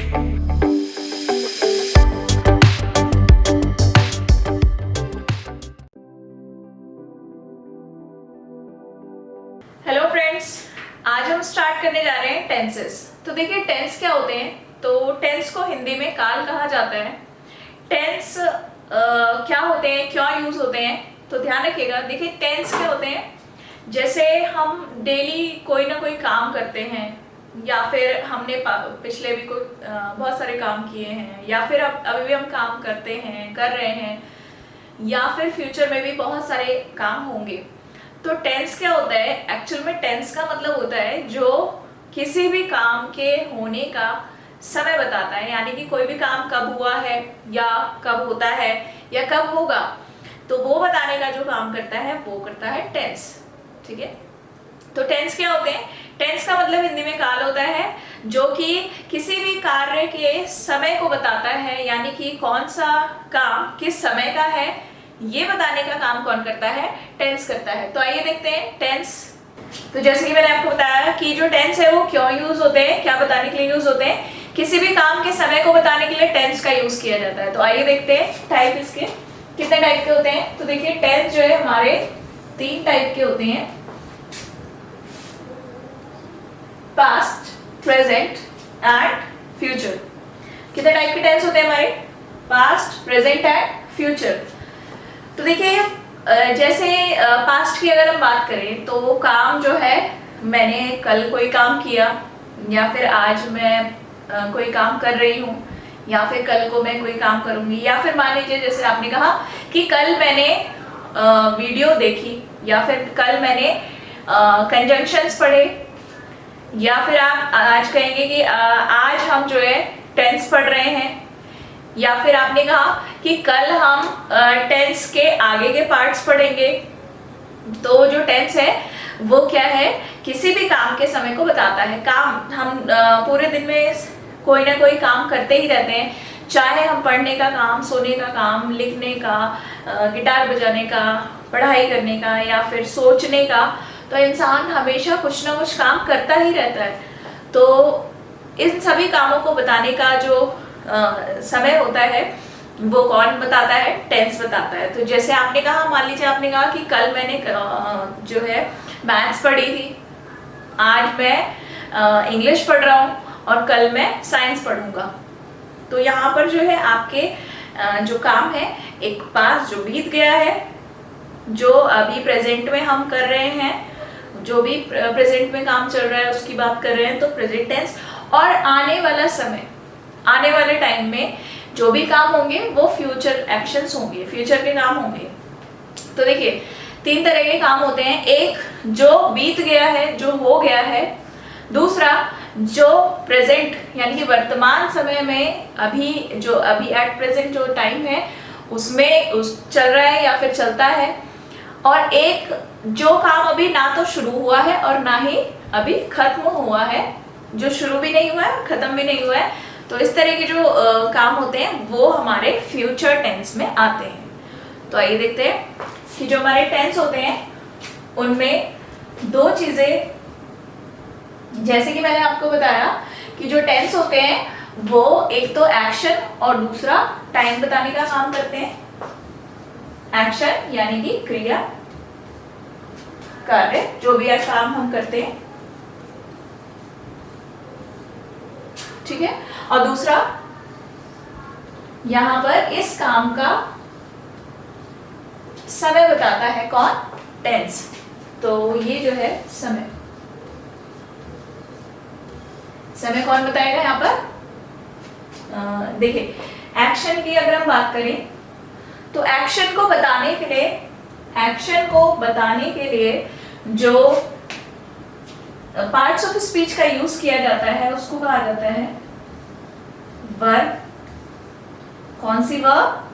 Hello friends, आज हम start करने जा रहे हैं टेंसेस। तो देखिए टेंस क्या होते हैं। तो टेंस को हिंदी में काल कहा जाता है। टेंस क्या होते हैं, क्यों यूज होते हैं, तो ध्यान रखिएगा। देखिए टेंस क्या होते हैं, जैसे हम डेली कोई ना कोई काम करते हैं, या फिर हमने पिछले भी कोई बहुत सारे काम किए हैं, या फिर अब अभी भी हम काम करते हैं, कर रहे हैं, या फिर फ्यूचर में भी बहुत सारे काम होंगे। तो टेंस क्या होता है, एक्चुअल में टेंस का मतलब होता है जो किसी भी काम के होने का समय बताता है, यानी कि कोई भी काम कब हुआ है, या कब होता है, या कब होगा, तो वो बताने का जो काम करता है वो करता है टेंस। ठीक है, तो टेंस क्या होते हैं। टेंस का मतलब हिंदी में काल होता है, जो कि किसी भी कार्य के समय को बताता है, यानी कि कौन सा काम किस समय का है, ये बताने का काम कौन करता है, टेंस करता है। तो आइए देखते हैं टेंस। तो जैसे कि मैंने आपको बताया कि जो टेंस है वो क्यों यूज होते हैं, क्या बताने के लिए यूज होते हैं, किसी भी काम के समय को बताने के लिए टेंस का यूज किया जाता है। तो आइए देखते हैं टाइप इसके कितने टाइप के होते हैं। तो देखिए टेंस जो है हमारे 3 टाइप के होते हैं, पास्ट, प्रेजेंट एंड फ्यूचर। कितने टाइप के टेंस होते हैं हमारे, पास्ट, प्रेजेंट एंड फ्यूचर। तो देखिए जैसे पास्ट की अगर हम बात करें तो काम जो है, मैंने कल कोई काम किया, या फिर आज मैं कोई काम कर रही हूँ, या फिर कल को मैं कोई काम करूँगी, या फिर मान लीजिए जैसे आपने कहा कि कल मैंने वीडियो देखी, या फिर कल मैंने कंजंक्शंस पढ़े, या फिर आप आज कहेंगे कि आज हम जो है टेंस पढ़ रहे हैं, या फिर आपने कहा कि कल हम टेंस के आगे के पार्ट्स पढ़ेंगे। तो जो टेंस है वो क्या है, किसी भी काम के समय को बताता है। काम हम पूरे दिन में कोई ना कोई काम करते ही रहते हैं, चाहे हम पढ़ने का काम, सोने का काम, लिखने का, गिटार बजाने का, पढ़ाई करने का, या फिर सोचने का। तो इंसान हमेशा कुछ ना कुछ काम करता ही रहता है। तो इन सभी कामों को बताने का जो समय होता है वो कौन बताता है, टेंस बताता है। तो जैसे आपने कहा, मान लीजिए आपने कहा कि कल मैंने जो है मैथ्स पढ़ी थी, आज मैं इंग्लिश पढ़ रहा हूँ, और कल मैं साइंस पढ़ूंगा। तो यहाँ पर जो है आपके जो काम है, एक पास जो बीत गया है, जो अभी प्रेजेंट में हम कर रहे हैं, जो भी प्रेजेंट में काम चल रहा है उसकी बात कर रहे हैं, तो प्रेजेंट टेंस। और आने वाला समय, आने वाले टाइम में जो भी काम होंगे वो फ्यूचर एक्शंस होंगे, फ्यूचर के काम होंगे। तो देखिए 3 तरह के काम होते हैं, एक जो बीत गया है, जो हो गया है, दूसरा जो प्रेजेंट यानी कि वर्तमान समय में अभी एट प्रेजेंट जो टाइम है उसमें चल रहा है या फिर चलता है, और एक जो काम अभी ना तो शुरू हुआ है और ना ही अभी खत्म हुआ है, जो शुरू भी नहीं हुआ है, खत्म भी नहीं हुआ है। तो इस तरह के जो काम होते हैं वो हमारे फ्यूचर टेंस में आते हैं। तो आइए देखते हैं कि जो हमारे टेंस होते हैं उनमें 2 चीजें, जैसे कि मैंने आपको बताया कि जो टेंस होते हैं वो एक तो एक्शन और दूसरा टाइम बताने का काम करते हैं। एक्शन यानी कि क्रिया, कार्य, जो भी काम हम करते हैं, ठीक है। और दूसरा यहां पर इस काम का समय बताता है कौन, टेंस। तो ये जो है समय कौन बताएगा यहाँ पर। देखिए एक्शन की अगर हम बात करें तो एक्शन को बताने के लिए जो पार्ट्स ऑफ स्पीच का यूज किया जाता है उसको कहा जाता है वर्ब। कौन सी वर्ब?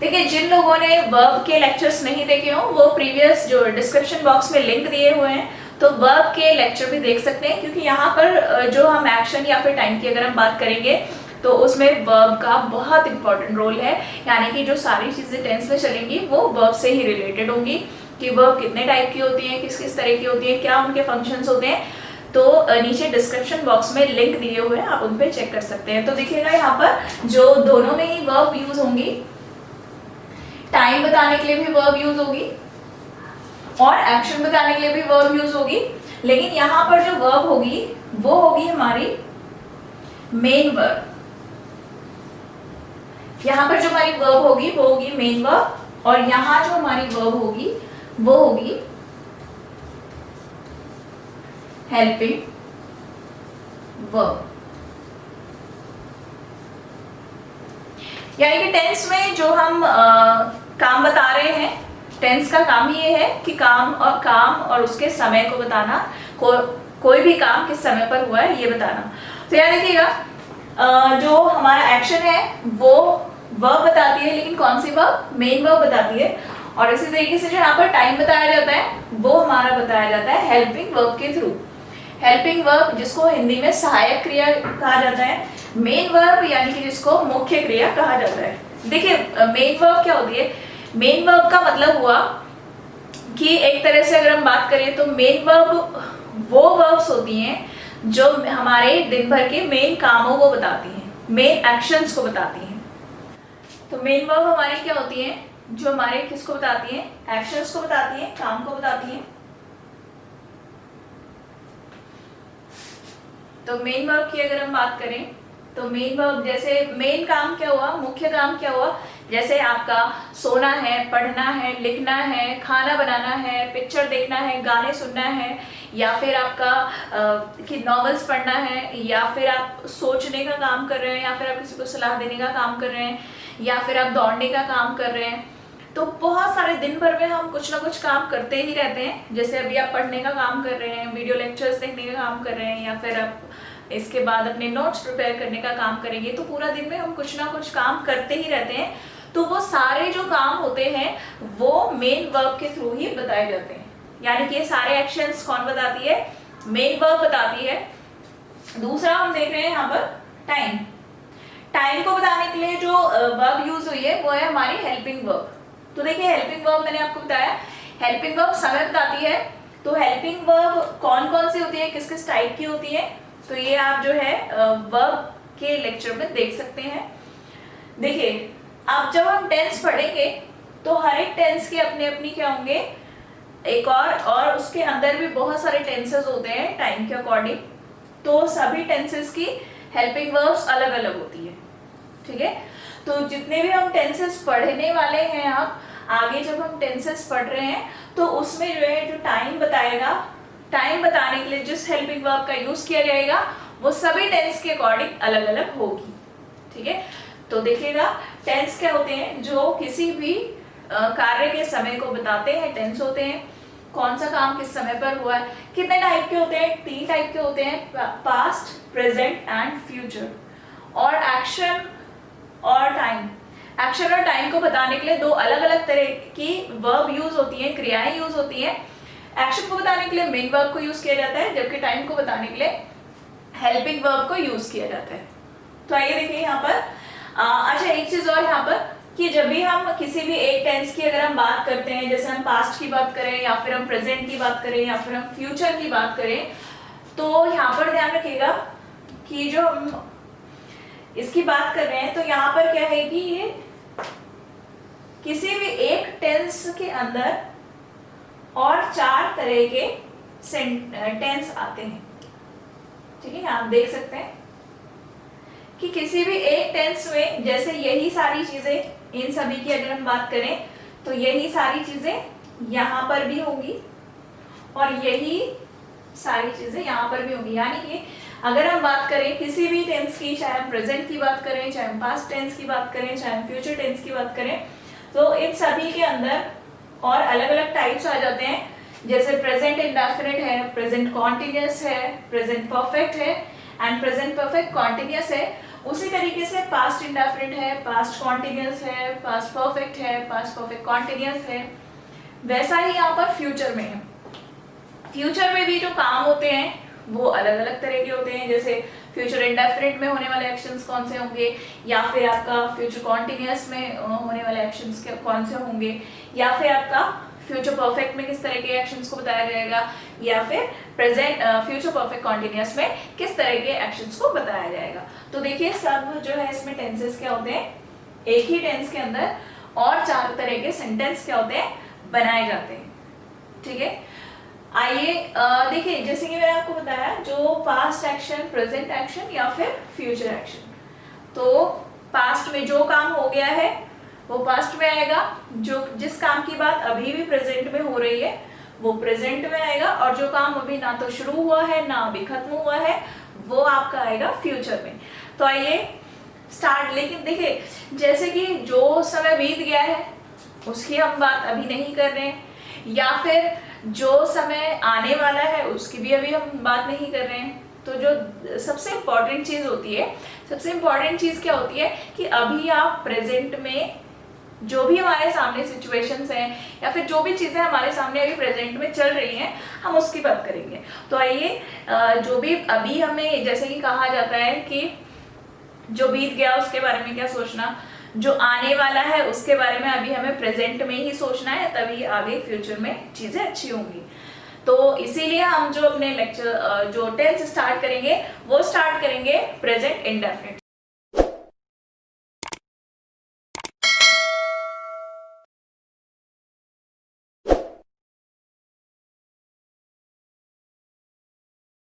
देखिए जिन लोगों ने वर्ब के लेक्चर्स नहीं देखे हो वो प्रीवियस जो डिस्क्रिप्शन बॉक्स में लिंक दिए हुए हैं, तो वर्ब के लेक्चर भी देख सकते हैं, क्योंकि यहाँ पर जो हम एक्शन या फिर टाइम की अगर हम बात करेंगे तो उसमें वर्ब का बहुत इंपॉर्टेंट रोल है। यानी कि जो सारी चीजें टेंस में चलेंगी वो वर्ब से ही रिलेटेड होंगी, कि वर्ब कितने टाइप की होती हैं, किस किस तरह की होती है, क्या उनके फंक्शंस होते हैं। तो नीचे डिस्क्रिप्शन बॉक्स में लिंक दिए हुए हैं, आप उन पे चेक कर सकते हैं। तो देखिएगा यहाँ पर जो दोनों में ही वर्ब यूज होंगी, टाइम बताने के लिए भी वर्ब यूज होगी और एक्शन बताने के लिए भी वर्ब यूज होगी, लेकिन यहाँ पर जो वर्ब होगी वो होगी हमारी मेन वर्ब। यहाँ पर जो हमारी वर्ब होगी वो होगी मेन वर्ब, और यहाँ जो हमारी वर्ब होगी वो होगी हेल्पिंग वर्ब। यानी कि टेंस में जो हम काम बता रहे हैं, टेंस का काम ही ये है कि काम और उसके समय को बताना, कोई भी काम किस समय पर हुआ है ये बताना। तो याद रखिएगा जो हमारा एक्शन है वो वर्ब बताती है, लेकिन कौन सी वर्ब? मेन वर्ब बताती है। और इसी तरीके से जो यहाँ पर टाइम बताया जाता है वो हमारा बताया जाता है हेल्पिंग वर्ब के थ्रू। हेल्पिंग वर्ब जिसको हिंदी में सहायक क्रिया कहा जाता है, मेन वर्ब यानी कि जिसको मुख्य क्रिया कहा जाता है। देखिए मेन वर्ब क्या होती है? मेन वर्ब का मतलब हुआ कि एक तरह से अगर हम बात करें तो मेन वर्ब वो वर्ब्स होती हैं जो हमारे दिन भर के मेन कामों को बताती हैं, मेन एक्शंस को बताती हैं। तो मेन वर्ब हमारी क्या होती हैं? जो हमारे किसको बताती हैं? एक्शंस को बताती हैं, काम को बताती हैं। तो मेन वर्ब की अगर हम बात करें तो मेन वर्ब जैसे मेन काम क्या हुआ, मुख्य काम क्या हुआ, जैसे आपका सोना है, पढ़ना है, लिखना है, खाना बनाना है, पिक्चर देखना है, गाने सुनना है, या फिर आपका कि नॉवेल्स पढ़ना है, या फिर आप सोचने का काम कर रहे हैं, या फिर आप किसी को सलाह देने का काम कर रहे हैं, या फिर आप दौड़ने का काम कर रहे हैं। तो बहुत सारे दिन भर में हम कुछ ना कुछ काम करते ही रहते हैं। जैसे अभी आप पढ़ने का काम कर रहे हैं, वीडियो लेक्चर्स देखने का काम कर रहे हैं, या फिर आप इसके बाद अपने नोट्स प्रिपेयर करने का काम करेंगे। तो पूरा दिन में हम कुछ ना कुछ काम करते ही रहते हैं। तो वो सारे जो काम होते हैं वो मेन वर्ब के थ्रू ही बताए जाते हैं। यानी कि ये सारे एक्शंस कौन बताती है? मेन वर्ब बताती है। दूसरा हम देख रहे हैं यहाँ पर टाइम। टाइम को बताने के लिए जो वर्ब यूज हुई है वो है हमारी हेल्पिंग वर्ब। तो देखिए हेल्पिंग वर्ब मैंने आपको बताया, हेल्पिंग वर्ब समय बताती है। तो हेल्पिंग वर्ब कौन कौन सी होती है, किस किस टाइप की होती है, तो ये आप जो है वर्ब के लेक्चर में देख सकते हैं। देखिए अब जब हम टेंस पढ़ेंगे तो हर एक टेंस के अपने अपनी क्या होंगे, एक और उसके अंदर भी बहुत सारे टेंसेस होते हैं टाइम के अकॉर्डिंग। तो सभी टेंसेस की हेल्पिंग वर्ब्स अलग अलग होती है, ठीक है। तो जितने भी हम टेंसेस पढ़ने वाले हैं, आप आगे जब हम टेंसेस पढ़ रहे हैं तो उसमें जो है जो टाइम बताएगा, टाइम बताने के लिए जिस हेल्पिंग वर्ब का यूज किया जाएगा वो सभी टेंस के अकॉर्डिंग अलग अलग होगी, ठीक है। तो देखिएगा टेंस क्या होते हैं? जो किसी भी कार्य के समय को बताते हैं टेंस होते हैं। कौन सा काम किस समय पर हुआ है। कितने टाइप के होते हैं? 3 टाइप के होते हैं, पास्ट, प्रेजेंट एंड फ्यूचर। और एक्शन और टाइम, एक्शन और टाइम को बताने के लिए 2 अलग अलग तरह की वर्ब यूज होती हैं, क्रियाएं यूज होती हैं। एक्शन को बताने के लिए मेन वर्ब को यूज किया जाता है, जबकि टाइम को बताने के लिए हेल्पिंग वर्ब को यूज किया जाता है। तो आइए देखिए यहाँ पर अच्छा एक चीज और यहाँ पर कि जब भी हम किसी भी एक टेंस की अगर हम बात करते हैं, जैसे हम पास्ट की बात करें या फिर हम प्रेजेंट की बात करें या फिर हम फ्यूचर की बात करें, तो यहाँ पर ध्यान रखिएगा कि जो हम इसकी बात कर रहे हैं तो यहाँ पर क्या है कि ये किसी भी एक टेंस के अंदर और 4 तरह के टेंस आते हैं, ठीक है। आप देख सकते हैं कि किसी भी एक टेंस में जैसे यही सारी चीजें, इन सभी की अगर हम बात करें तो यही सारी चीजें यहाँ पर भी होंगी और यही सारी चीजें यहाँ पर भी होंगी। यानी कि अगर हम बात करें किसी भी टेंस की, चाहे हम प्रेजेंट की बात करें, चाहे हम पास्ट टेंस की बात करें, चाहे हम फ्यूचर टेंस की बात करें, तो इन सभी के अंदर और अलग अलग टाइप्स आ जाते हैं। जैसे प्रेजेंट इंडेफिनिट है, प्रेजेंट कॉन्टिन्यूअस है, प्रेजेंट परफेक्ट है एंड प्रेजेंट परफेक्ट कॉन्टिन्यूअस है। उसी तरीके से पास्ट इंडेफिनिट है, पास्ट कॉन्टिन्यूअस है, पास्ट परफेक्ट है, पास्ट परफेक्ट कॉन्टिन्यूअस है। वैसा ही यहाँ पर फ्यूचर में है। फ्यूचर में भी जो काम होते हैं वो अलग अलग तरह के होते हैं। जैसे फ्यूचर इंडेफिनिट में होने वाले एक्शंस कौन से होंगे, या फिर आपका फ्यूचर कॉन्टिन्यूअस में होने वाले एक्शंस कौन से होंगे, या फिर आपका फ्यूचर परफेक्ट में किस तरह के एक्शंस को बताया जाएगा, या फिर प्रेजेंट फ्यूचर परफेक्ट कॉन्टिन्यूअस में किस तरह के एक्शंस को बताया जाएगा। तो देखिए सब जो है इसमें टेंसेस क्या होते हैं, एक ही टेंस के अंदर और 4 तरह के सेंटेंस क्या होते हैं, बनाए जाते हैं। ठीक है, आइए देखिए जैसे कि मैंने आपको बताया जो पास्ट एक्शन, प्रेजेंट एक्शन या फिर फ्यूचर एक्शन, तो पास्ट में जो काम हो गया है वो पास्ट में आएगा, जो जिस काम की बात अभी भी प्रेजेंट में हो रही है वो प्रेजेंट में आएगा, और जो काम अभी ना तो शुरू हुआ है ना अभी खत्म हुआ है वो आपका आएगा फ्यूचर में। तो आइए स्टार्ट। लेकिन देखिए जैसे कि जो समय बीत गया है उसकी हम बात अभी नहीं कर रहे हैं, या फिर जो समय आने वाला है उसकी भी अभी हम बात नहीं कर रहे हैं। तो जो सबसे इम्पॉर्टेंट चीज़ होती है, सबसे इम्पॉर्टेंट चीज़ क्या होती है कि अभी आप प्रेजेंट में जो भी हमारे सामने सिचुएशंस हैं या फिर जो भी चीज़ें हमारे सामने अभी प्रेजेंट में चल रही हैं हम उसकी बात करेंगे। तो आइए जो भी अभी हमें जैसे कि कहा जाता है कि जो बीत गया उसके बारे में क्या सोचना, जो आने वाला है उसके बारे में अभी हमें प्रेजेंट में ही सोचना है, तभी आगे फ्यूचर में चीज़ें अच्छी होंगी। तो इसीलिए हम जो अपने लेक्चर जो टेंस स्टार्ट करेंगे वो स्टार्ट करेंगे प्रेजेंट इंडेफिनिट।